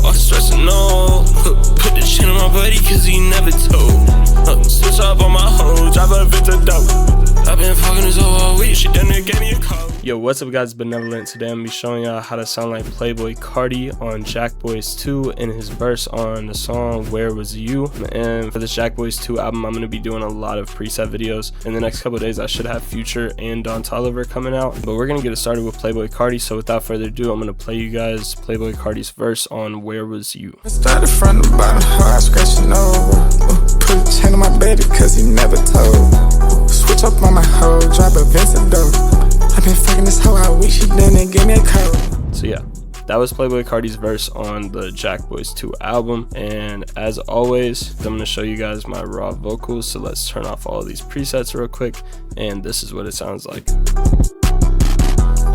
all stressing no. Put the chin on my buddy cause he never told. Switch up on my hoe, drive a bit to dope. I've been fucking this all week, she done gave me a call. Yo, what's up guys, BNVLNT. Today I'm gonna be showing y'all how to sound like Playboi Carti on JACKBOYS2 in his verse on the song Where Was You. And for this JACKBOYS2 album, I'm gonna be doing a lot of preset videos. In the next couple of days I should have Future and Don Toliver coming out, but we're gonna get it started with Playboi Carti. So without further ado, I'm gonna play you guys Playboi Carti's verse on Where Was You. I started from the bottom, hard scratching over. Put a chain on my baby cause he never told. Switch up on my hoe, drop a Vincent dope. I've been fucking this hoe all week, she didn't give me a code. So yeah, that was Playboi Carti's verse on the JACKBOYS2 album. And as always, I'm gonna show you guys my raw vocals. So let's turn off all these presets real quick, and this is what it sounds like.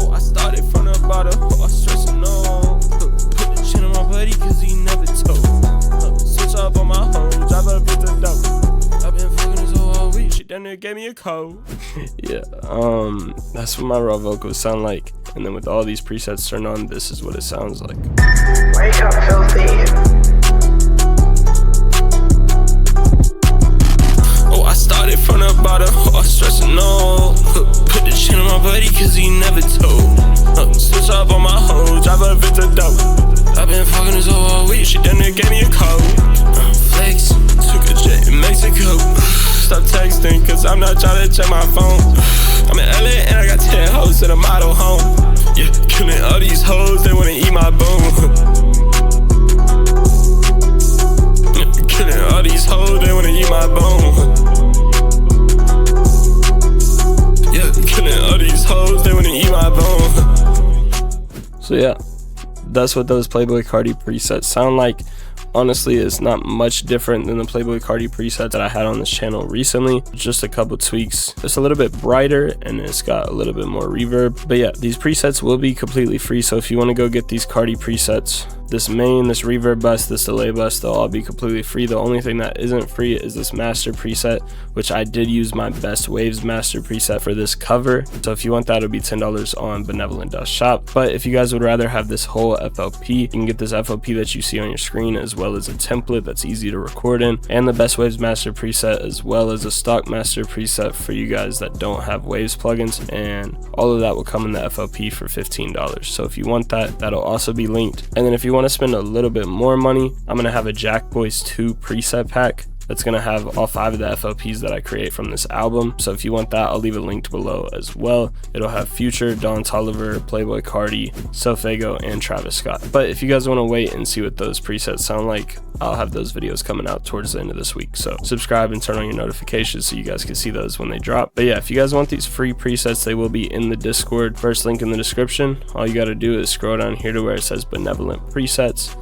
Oh, I started from the bottom, oh, I stressing no. Put the chin on my buddy cause he never told. Switch up on my hoe, drive a bit to dope. I've been fucking this hoe all week, she done gave me a code. Yeah, that's what my raw vocals sound like. And then with all these presets turned on, this is what it sounds like. Wake up, filthy. Oh, I started from the bottom, oh, I stressing no. Put the chin on my buddy cause he never told. Switch up on my hoe, drive a bit to dope. I've been fucking this hoe all week, she done gave me a code. Flex, took a jet in Mexico. Stop texting cause I'm not trying to check my phone. I'm in LA and I got 10 hoes in a model home. Yeah, killing all these hoes, they wanna eat my bone. Killing all these hoes, they wanna eat my bone. Yeah, killing all these hoes, they wanna eat my bone. So yeah, that's what those Playboi Carti presets sound like. Honestly, it's not much different than the Playboi Carti preset that I had on this channel recently. Just a couple tweaks. It's a little bit brighter and it's got a little bit more reverb. But yeah, these presets will be completely free. So if you want to go get these Carti presets, this main, this reverb bus, this delay bus, they'll all be completely free. The only thing that isn't free is this master preset, which I did use my Best Waves master preset for this cover. So if you want that, it'll be $10 on BNVLNT.shop. But if you guys would rather have this whole FLP, you can get this FLP that you see on your screen, as well as a template that's easy to record in, and the Best Waves master preset, as well as a stock master preset for you guys that don't have Waves plugins. And all of that will come in the FLP for $15. So if you want that, that'll also be linked. And then if you want to spend a little bit more money, I'm gonna have a JACKBOYS2 preset pack that's gonna have all 5 of the FLPs that I create from this album. So if you want that, I'll leave it linked below as well. It'll have Future, Don Toliver, Playboi Carti, Sofego, and Travis Scott. But if you guys want to wait and see what those presets sound like, I'll have those videos coming out towards the end of this week. So subscribe and turn on your notifications so you guys can see those when they drop. But yeah, if you guys want these free presets, they will be in the Discord. First link in the description. All you got to do is scroll down here to where it says BNVLNT presets,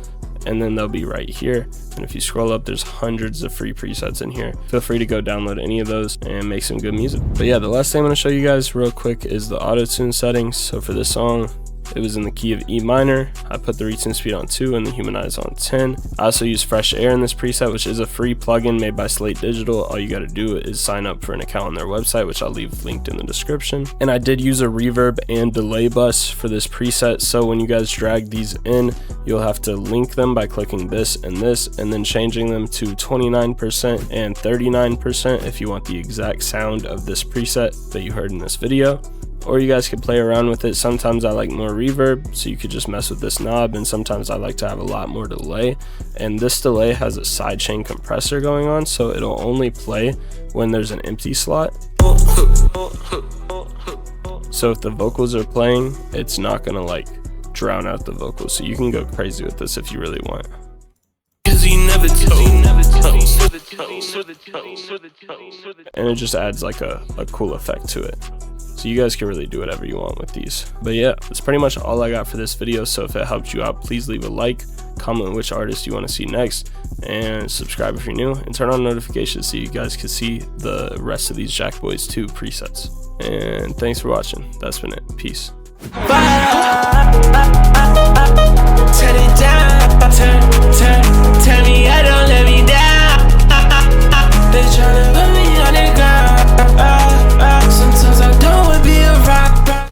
and then they'll be right here. And if you scroll up, there's hundreds of free presets in here. Feel free to go download any of those and make some good music. But yeah, the last thing I'm going to show you guys real quick is the auto-tune settings. So for this song, it was in the key of E minor. I put the retune speed on 2 and the humanize on 10. I also use Fresh Air in this preset, which is a free plugin made by Slate Digital. All you got to do is sign up for an account on their website, which I'll leave linked in the description. And I did use a reverb and delay bus for this preset. So when you guys drag these in, you'll have to link them by clicking this, and then changing them to 29% and 39% if you want the exact sound of this preset that you heard in this video. Or you guys could play around with it. Sometimes I like more reverb, so you could just mess with this knob, and sometimes I like to have a lot more delay. And this delay has a sidechain compressor going on, so it'll only play when there's an empty slot. So if the vocals are playing, it's not gonna like drown out the vocals, so you can go crazy with this if you really want. And it just adds like a cool effect to it. So you guys can really do whatever you want with these. But yeah, that's pretty much all I got for this video. So if it helped you out, please leave a like, comment which artist you want to see next, and subscribe if you're new, and turn on notifications so you guys can see the rest of these JACKBOYS2 presets. And thanks for watching. That's been it. Peace. Turn it down, turn me, I don't let me down. They tryna